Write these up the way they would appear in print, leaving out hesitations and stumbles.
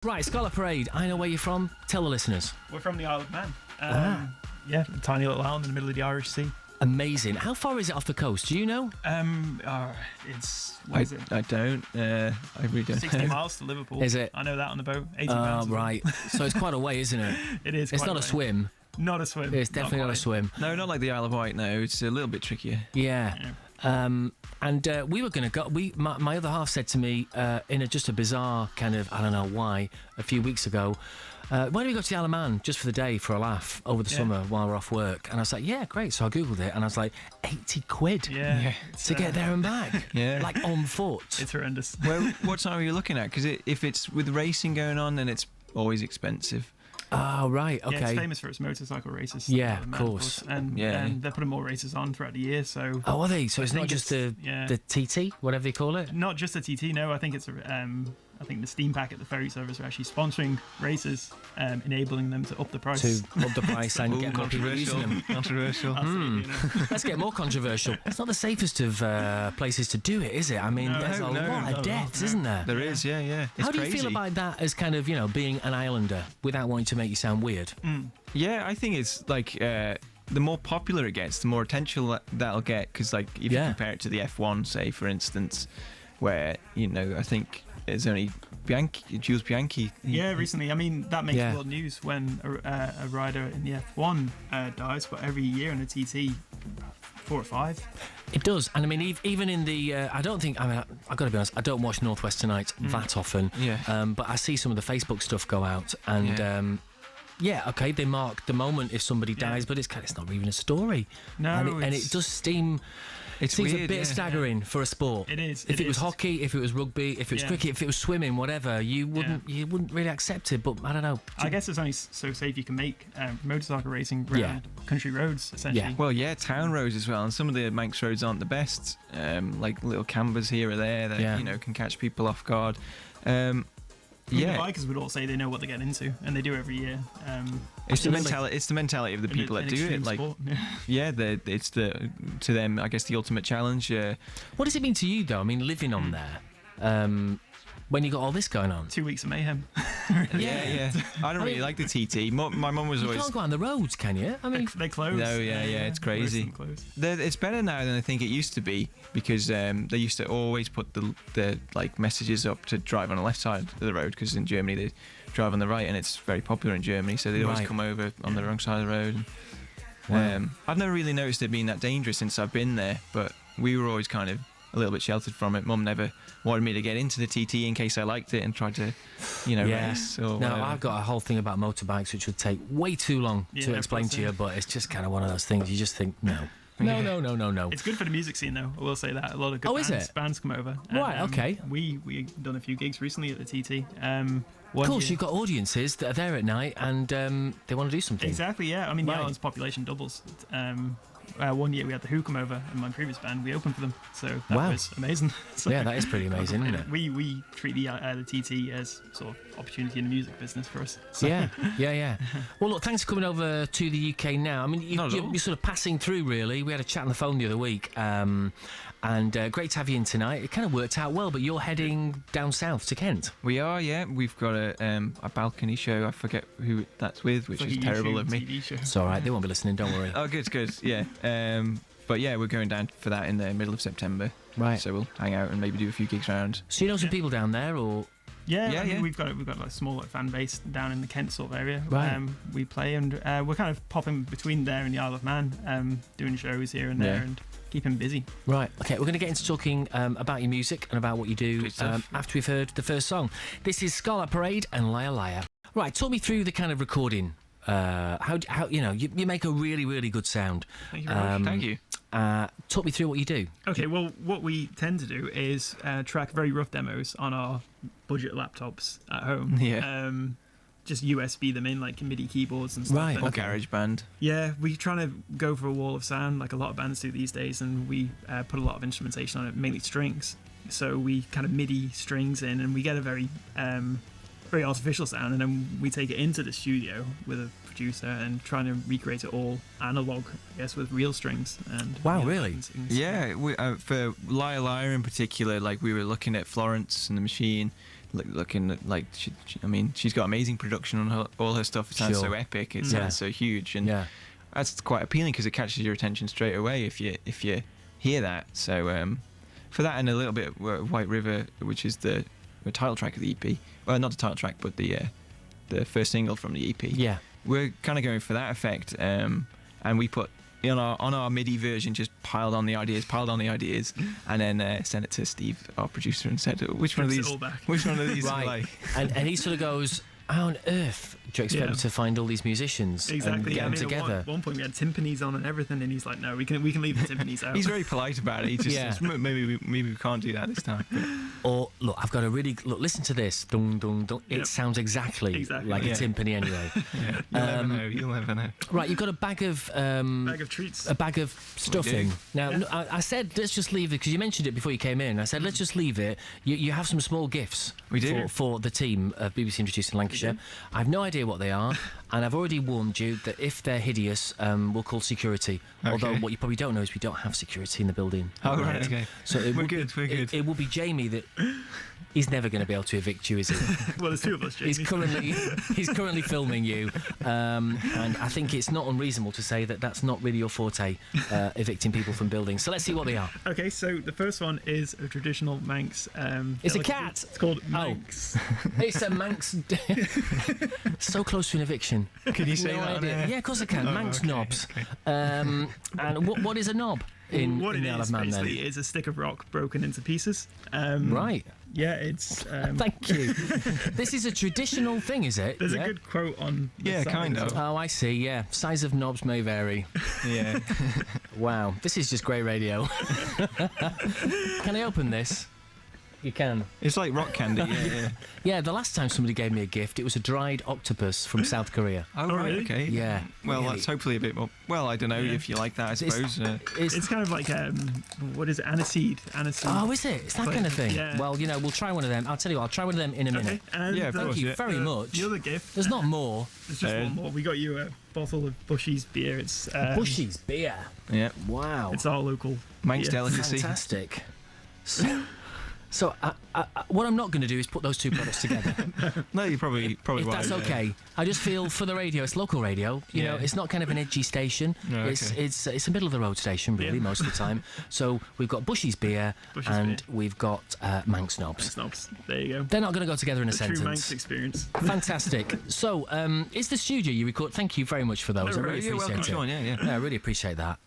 Right, Scarlett Parade, I know where you're from. Tell the listeners. We're from the Isle of Man. Yeah, a tiny little island in the middle of the Irish Sea. Amazing. How far is it off the coast? Do you know? It's... What is it? I don't. I really don't 60 know. miles to Liverpool. Is it? I know that on the boat. 80 pounds. Right. So it's quite a way, isn't it? It is. It's quite not a swim. Not a swim. It's definitely not a swim. No, not like the Isle of Wight. No, it's a little bit trickier. Yeah. And we were going to go. My other half said to me in just a bizarre kind of, I don't know why, a few weeks ago, why don't we go to the Isle of Man just for the day for a laugh over the summer while we're off work? And I was like, yeah, great. So I googled it and I was like, 80 quid to get there and back. Yeah. Like on foot. It's horrendous. Well, what time are you looking at? Because if it's with racing going on, then it's always expensive. Oh, right, okay. Yeah, it's famous for its motorcycle races. Yeah, of course. And they're putting more races on throughout the year, so... Oh, are they? So it's not just the TT, whatever they call it? Not just the TT, no. I think it's I think the Steam Packet, the ferry service, are actually sponsoring races, enabling them to up the price. To up the price and get more people using them. Controversial. Let's get more controversial. It's not the safest of places to do it, is it? I mean, there's a lot of deaths, isn't there? There is, yeah. It's How do you crazy. feel about that as kind of, being an islander without wanting to make you sound weird? Yeah, I think it's like the more popular it gets, the more attention that'll get. Because, like, if you compare it to the F1, say, for instance, where, I think there's only Jules Bianchi. Yeah, recently. I mean, that makes world news when a rider in the F1 dies, but every year in the TT, 4 or 5. It does, and I mean, even in the, I've got to be honest, I don't watch Northwest Tonight that often, but I see some of the Facebook stuff go out, and okay, they mark the moment if somebody dies, but it's not even a story. No, and it does seem... It seems weird, a bit staggering for a sport. It is. If it was hockey, if it was rugby, if it was cricket, if it was swimming, whatever, you wouldn't really accept it. But I don't know. I guess it's only so safe you can make motorcycle racing around country roads, essentially. Yeah. Well, town roads as well, and some of the Manx roads aren't the best. Like little cambers here or there that can catch people off guard. The bikers would all say they know what they get into, and they do every year. It's the mentality of the people that do it. Like, sport. it's to them, I guess, the ultimate challenge. What does it mean to you, though? I mean, living on there, when you got all this going on. 2 weeks of mayhem. Yeah. I don't really like the TT. My mum was always... You can't go on the roads, can you? I mean, they close. No, it's crazy. It's better now than I think it used to be, because they used to always put the like messages up to drive on the left side of the road, because in Germany they drive on the right, and it's very popular in Germany, so they always come over on the wrong side of the road. I've never really noticed it being that dangerous since I've been there, but we were always kind of a little bit sheltered from it. Mum never wanted me to get into the TT in case I liked it and tried to, race or whatever. I've got a whole thing about motorbikes which would take way too long to explain to you, but it's just kind of one of those things you just think, no. It's good for the music scene, though. I will say that. A lot of good bands come over. And, right, okay. We've done a few gigs recently at the TT. Of course, you've got audiences that are there at night and they want to do something. Exactly, yeah. I mean, the island's population doubles. 1 year we had the Who come over in my previous band. We opened for them, so that was amazing. So, yeah, that is pretty amazing, isn't it? We treat the TT as sort of opportunity in the music business for us. So. Yeah. Well, look, thanks for coming over to the UK now. I mean, you're sort of passing through, really. We had a chat on the phone the other week, and great to have you in tonight. It kind of worked out well, but you're heading down south to Kent. We are, yeah. We've got a balcony show. I forget who that's with, which is terrible of me. It's all right. They won't be listening. Don't worry. Oh, good. Yeah. But yeah, we're going down for that in the middle of September. Right. So we'll hang out and maybe do a few gigs around. So you know some people down there, or? Yeah. We've got like a small fan base down in the Kent sort of area. Right. We play, and we're kind of popping between there and the Isle of Man, doing shows here and there and keeping busy. Right. Okay, we're going to get into talking about your music and about what you do after we've heard the first song. This is Scarlett Parade and Liar Liar. Right, talk me through the kind of recording. How you make a really, really good sound. Thank you very much. Thank you. Talk me through what you do. Okay, well, what we tend to do is track very rough demos on our budget laptops at home. Yeah. Just USB them in, like MIDI keyboards and stuff. Right. Or GarageBand. Yeah, we're trying to go for a wall of sound, like a lot of bands do these days, and we put a lot of instrumentation on it, mainly strings. So we kind of MIDI strings in, and we get a very artificial sound, and then we take it into the studio with a producer and trying to recreate it all analog, I guess, with real strings. And wow, really? Yeah, for Liar Liar in particular, like we were looking at Florence and the Machine, looking like I mean, she's got amazing production on all her stuff. It sounds so epic. It sounds so huge, and that's quite appealing because it catches your attention straight away if you hear that. So for that and a little bit of White River, which is the title track of the EP. Well, not the title track, but the first single from the EP. Yeah, we're kind of going for that effect, and we put on our MIDI version, just piled on the ideas, and then sent it to Steve, our producer, and said, which one of these right. like? And he sort of goes, how on earth do you expect me to find all these musicians and get them together? At one point we had timpanis on and everything, and he's like, no, we can leave the timpanis out. He's very polite about it. He just says, maybe we can't do that this time. Or look, I've got a really listen to this. Dung, dung, dung. It sounds exactly like a timpani anyway. You'll never know. Right, you've got a bag of treats, a bag of stuffing. Now, I said let's just leave it because you mentioned it before you came in. I said let's just leave it. You have some small gifts for the team of BBC Introducing Lancashire. I have no idea what they are, and I've already warned you that if they're hideous, we'll call security. Okay. Although what you probably don't know is we don't have security in the building. Oh, right, okay. So we're good. It will be Jamie that... He's never going to be able to evict you, is he? Well, there's two of us, Jamie. He's currently filming you, and I think it's not unreasonable to say that that's not really your forte, evicting people from buildings. So let's see what they are. Okay, so the first one is a traditional Manx. It's a cat. It's called Manx. It's a Manx. So close to an eviction. Can you say that? Yeah, of course I can. Manx Knobs. Okay. And what is a knob? What it is basically is a stick of rock broken into pieces. Right. Yeah, it's. Thank you. This is a traditional thing, is it? There's a good quote on. Yeah, kind of. Oh, I see. Yeah, size of knobs may vary. Yeah. Wow, this is just great radio. Can I open this? You can. It's like rock candy. Yeah. Yeah, the last time somebody gave me a gift, it was a dried octopus from South Korea. Oh, right, really? Okay. Yeah. Well, that's hopefully a bit more. Well, I don't know if you like that. I suppose it's kind of like what is it? Aniseed. Oh, is it? It's that kind of thing. Yeah. Well, we'll try one of them. I'll tell you what, I'll try one of them in a minute. And thank you very much. The other gift. There's not more. There's just one more. We got you a bottle of Bushys Beer. It's Bushys Beer. Yeah. Wow. It's our local Manx delicacy. Fantastic. So what I'm not going to do is put those two products together. No, you probably if that's okay. I just feel for the radio, it's local radio. You know, it's not kind of an edgy station. No, it's a middle of the road station really most of the time. So we've got Bushys Beer we've got Manx Knobs. Manx Knobs. There you go. They're not going to go together in a sentence. True Manx experience. Fantastic. So it's the studio you record. Thank you very much for those. I really appreciate it. Sean, yeah, I really appreciate that.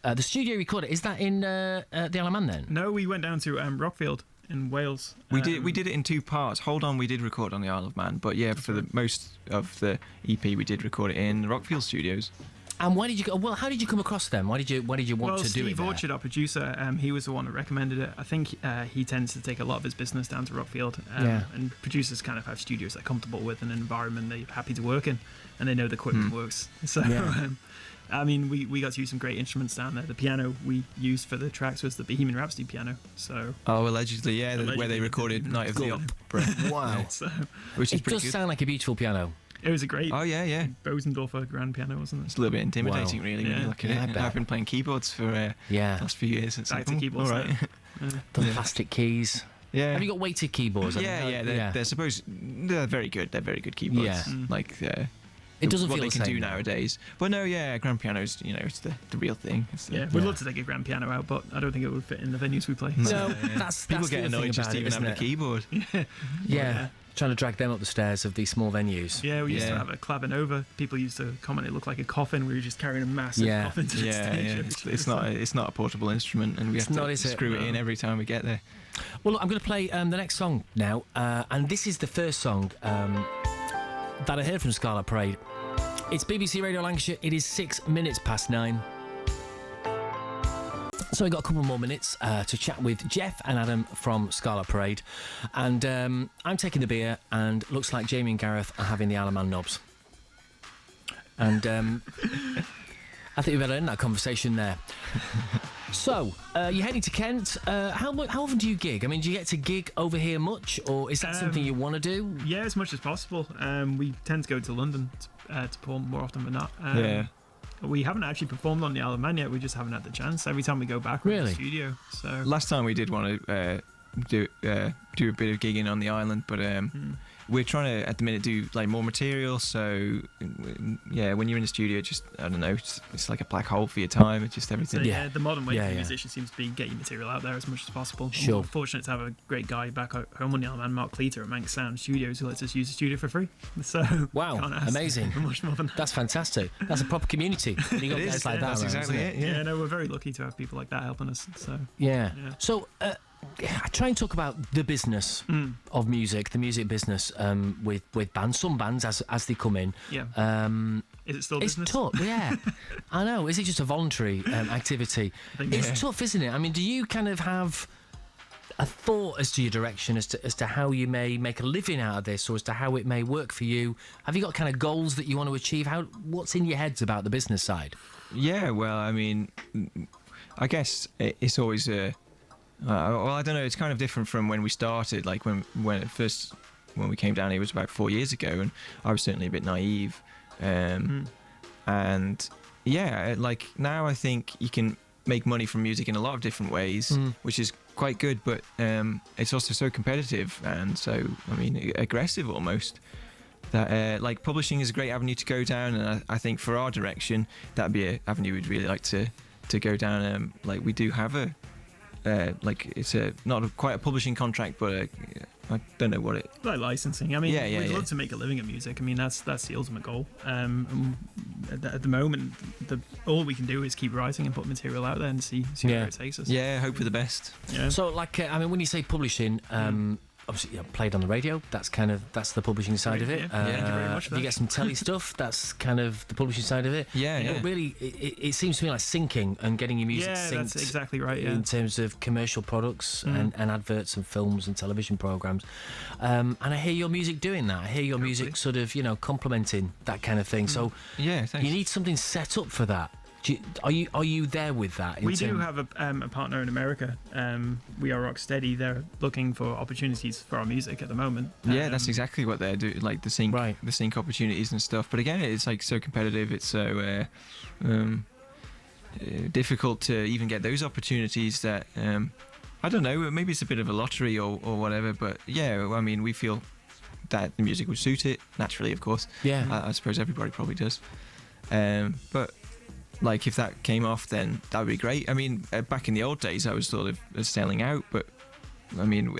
The studio recorded, is that in the Isle of Man then? No, we went down to Rockfield in Wales. We did it in two parts. Hold on, we did record on the Isle of Man, but for the most of the EP we did record it in the Rockfield studios. And why did you go? Well, how did you come across them? Why did you want to do it? Steve Orchard, our producer, he was the one that recommended it. I think he tends to take a lot of his business down to Rockfield, and producers kind of have studios they're comfortable with and an environment they're happy to work in, and they know the equipment works. So. I mean, we got to use some great instruments down there. The piano we used for the tracks was the Bohemian Rhapsody piano. So allegedly, where they recorded Night of the Opera. Wow, which is it does good. sound like a beautiful piano. It was a great Bosendorfer grand piano, wasn't it? It's a little bit intimidating, really, when you look at it. I've been playing keyboards for the last few years. It's back to keyboards. All right. The plastic keys. Yeah. Have you got weighted keyboards? They're supposed. They're very good. They're very good keyboards. Yeah. It doesn't what feel they the can same do nowadays. But no, grand pianos, it's the real thing. We'd love to take a grand piano out, but I don't think it would fit in the venues we play. No, that's people get annoyed just even having a keyboard. Yeah. Trying to drag them up the stairs of these small venues. Yeah, we used to have a Clavinova. People used to comment it looked like a coffin. We were just carrying a massive coffin to the stage. It's not a portable instrument, and we have to screw it in every time we get there. Well, look, I'm going to play the next song now, and this is the first song that I heard from Scarlett Parade. It's BBC Radio Lancashire. It is 9:06. So we've got a couple more minutes to chat with Jeff and Adam from Scarlett Parade. And I'm taking the beer, and looks like Jamie and Gareth are having the Isle of Man knobs. And I think we better end that conversation there. So, you're heading to Kent. How often do you gig? I mean, do you get to gig over here much, or is that something you want to do? Yeah, as much as possible. We tend to go to London to perform more often than not. We haven't actually performed on the Isle of Man yet. We just haven't had the chance. Every time we go back, we're in the studio. So last time we did one do a bit of gigging on the island, but we're trying to at the minute do like more material. So yeah, when you're in the studio, just I don't know, it's like a black hole for your time. It's just everything. So, the modern way for musicians seems to be get your material out there as much as possible. Sure. We're fortunate to have a great guy back home on the island, Mark Cleater at Manx Sound Studios, who lets us use the studio for free. So wow, amazing! Much more than that. That's fantastic. That's a proper community. You got guys like that. That's exactly it. Yeah, no, we're very lucky to have people like that helping us. So yeah. So. I try and talk about the business of music, the music business with bands. Some bands, as they come in. Yeah. Is it still business? It's tough, yeah. I know. Is it just a voluntary activity? It's tough, isn't it? I mean, do you kind of have a thought as to your direction, as to how you may make a living out of this, or as to how it may work for you? Have you got kind of goals that you want to achieve? What's in your heads about the business side? Yeah, well, I mean, I guess it's always a... well, I don't know. It's kind of different from when we started. Like when we came down here, it was about 4 years ago, and I was certainly a bit naive. And yeah, like now I think you can make money from music in a lot of different ways, which is quite good. But it's also so competitive and so, I mean, aggressive almost. That like publishing is a great avenue to go down, and I think for our direction, that'd be an avenue we'd really like to go down. Like we do have a. Like it's quite a publishing contract, but I don't know what it. Like licensing. I mean, we'd love to make a living at music. I mean, that's the ultimate goal. At the moment, all we can do is keep writing and put material out there and see where it takes us. Yeah, hope for the best. Yeah. So, like, I mean, when you say publishing, obviously, played on the radio. That's the publishing side of it. Thank you very much for that. You get some telly stuff. That's kind of the publishing side of it. Yeah. Really, it seems to me like syncing and getting your music synced. Yeah, that's exactly right. Yeah. In terms of commercial products and adverts and films and television programs, and I hear your music doing that. I hear your music sort of complementing that kind of thing. So yeah, thanks. You need something set up for that. Are you there with that? We do have a partner in America. We are Rocksteady. They're looking for opportunities for our music at the moment. Yeah, that's exactly what they're doing, like the sync opportunities and stuff. But again, it's like so competitive. It's so difficult to even get those opportunities. That I don't know. Maybe it's a bit of a lottery or whatever. But yeah, I mean, we feel that the music would suit it naturally. Of course. Yeah. I suppose everybody probably does. But. Like if that came off, then that would be great. I mean, back in the old days, I was sort of selling out, but I mean,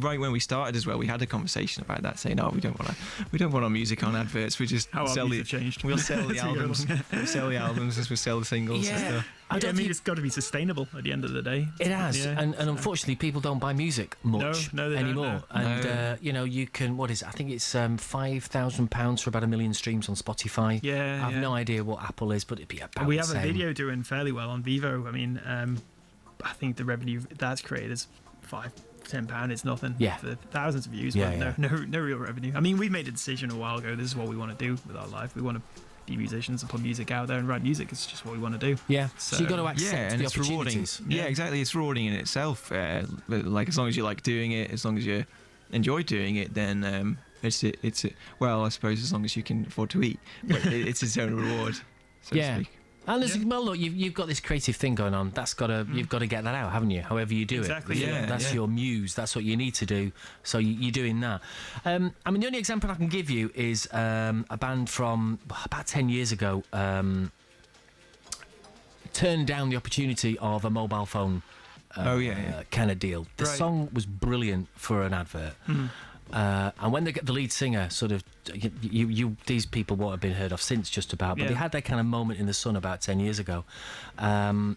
right when we started as well, we had a conversation about that, saying, "Oh, we don't want our music on adverts. We just changed. We'll sell the albums. We'll sell the albums as we sell the singles and stuff." I mean, it's got to be sustainable at the end of the day. It has, and unfortunately, people don't buy music much anymore. Don't, and you can. What is it? I think it's £5,000 for about 1 million streams on Spotify. Yeah, I have no idea what Apple is, but it'd be about. We have the same. a video doing fairly well on Vivo. I mean, I think the revenue that's created is £5-10. It's nothing. Yeah. For thousands of views, but no real revenue. I mean, we made a decision a while ago. This is what we want to do with our life. We want to be musicians and put music out there and write music. It's just what we want to do. Yeah. So you've got to accept the it's rewarding. Yeah, exactly. It's rewarding in itself. Like as long as you like doing it, as long as you enjoy doing it, then it's well, I suppose as long as you can afford to eat, but it's its own reward, so to speak. And well, look, you've got this creative thing going on. That's you've got to get that out, haven't you? However you do it. Exactly. Yeah. That's your muse. That's what you need to do. So you're doing that. I mean, the only example I can give you is a band from about 10 years ago turned down the opportunity of a mobile phone. Kind of deal. The song was brilliant for an advert. And when they get the lead singer, sort of, these people won't have been heard of since just about, but they had their kind of moment in the sun about 10 years ago. And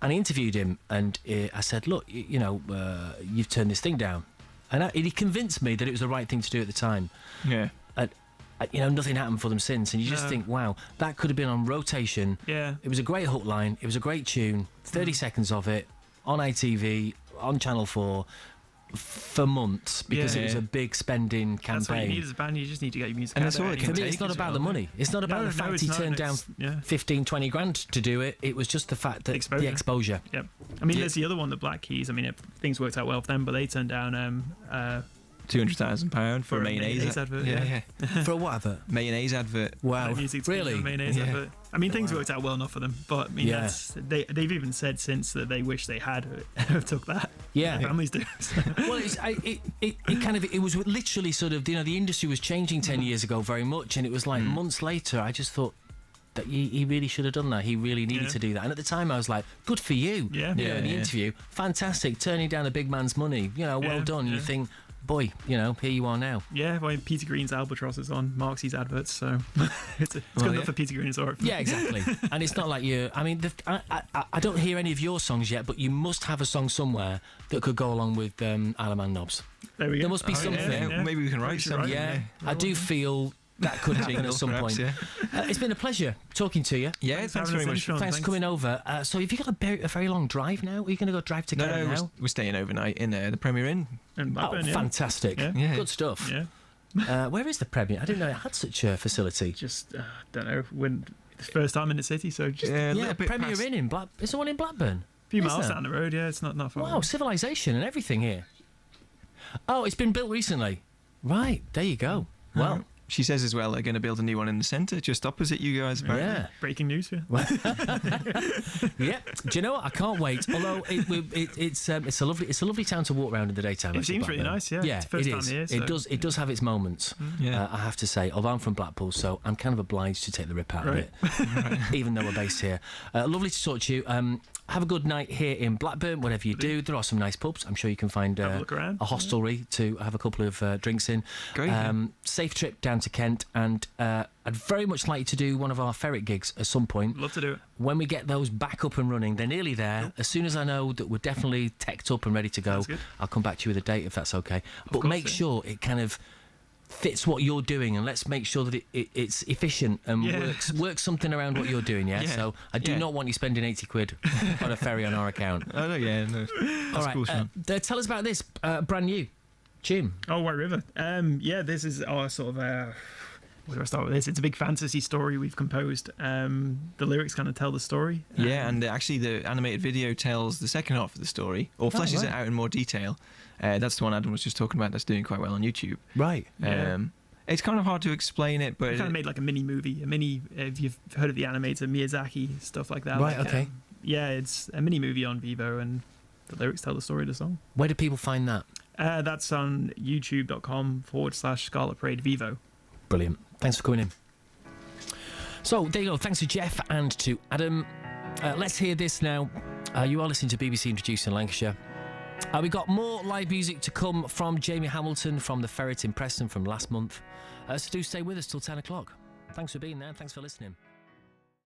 I interviewed him, and I said, "Look, you've turned this thing down," and he convinced me that it was the right thing to do at the time. Yeah. And nothing happened for them since, and you just think, wow, that could have been on rotation. Yeah. It was a great hook line. It was a great tune. 30 seconds of it on ITV, on Channel 4. For months, because it was a big spending campaign. That's what you need as a band. You just need to get your music and out there. For me, it's not about the money. It's not about the fact he turned down 15-20 grand to do it. It was just the fact that the exposure. Yep. I mean, there's the other one, the Black Keys. I mean, things worked out well for them, but they turned down £200,000 for a mayonnaise advert. Yeah. For what advert? Mayonnaise advert. Wow. Really? Mayonnaise advert. I mean, things worked out well enough for them, but I mean, they've even said since that they wish they had took that. Yeah. Families do. Well, it was literally sort of, the industry was changing 10 years ago very much, and it was like months later, I just thought that he really should have done that. He really needed to do that. And at the time, I was like, good for you. Yeah. In the interview, fantastic, turning down a big man's money. Well done. You think, boy, here you are now. Yeah, well, Peter Green's Albatross is on Marxie's adverts, so it's good enough for Peter Green. It's all right. Yeah, exactly. And it's not like you. I mean, I don't hear any of your songs yet, but you must have a song somewhere that could go along with Manx Knobs. There we go. There must be something. Yeah. Maybe we can write something. Yeah, I do feel that could happen at some point. Yeah. It's been a pleasure talking to you. Yeah, thanks very much. Thanks for coming over. So have you got a very long drive now? Are you going to go drive to Canada now? We're staying overnight in the Premier Inn. In Blackburn, fantastic. Yeah. Good stuff. Yeah. Where is the Premier? I didn't know it had such a facility. Just, don't know, when it's the first time in the city, so just... Premier Inn in Blackburn. Is there one in Blackburn? A few miles down the road, it's not far. Wow, civilization and everything here. Oh, it's been built recently. Right, there you go. Well... She says as well they're going to build a new one in the centre, just opposite you guys. Apparently. Yeah. Breaking news for you. Yeah. Do you know what? I can't wait. Although it's a lovely town to walk around in the daytime. It seems really nice. Yeah. Yeah, it's the first it time is. here, so. It does have its moments. Yeah. I have to say. Although I'm from Blackpool, so I'm kind of obliged to take the rip out of it, even though we're based here. Lovely to talk to you. Have a good night here in Blackburn, whatever you do. There are some nice pubs. I'm sure you can find a hostelry to have a couple of drinks in. Great. Safe trip down to Kent, and I'd very much like to do one of our ferret gigs at some point. Love to do it. When we get those back up and running, they're nearly there. As soon as I know that we're definitely teched up and ready to go, I'll come back to you with a date if that's okay. But make sure it kind of fits what you're doing, and let's make sure that it's efficient and works something around what you're doing. So I do not want you spending 80 quid on a ferry on our account. Oh no, that's all right, cool, Sean. Tell us about this brand new tune. Oh, White River. This is our sort of where do I start with this? It's a big fantasy story we've composed. The lyrics kind of tell the story. And actually the animated video tells the second half of the story, or fleshes it out in more detail. That's the one Adam was just talking about that's doing quite well on YouTube. Right. It's kind of hard to explain it, but... We kind of made like a mini movie. If you've heard of the animator, Miyazaki, stuff like that. Right, like, okay. It's a mini movie on Vivo, and the lyrics tell the story of the song. Where do people find that? That's on youtube.com/Scarlett Parade Vivo. Brilliant. Thanks for coming in. So, there you go. Thanks to Jeff and to Adam. Let's hear this now. You are listening to BBC Introducing Lancashire. We've got more live music to come from Jamie Hamilton from The Ferret in Preston from last month. So do stay with us till 10 o'clock. Thanks for being there. Thanks for listening.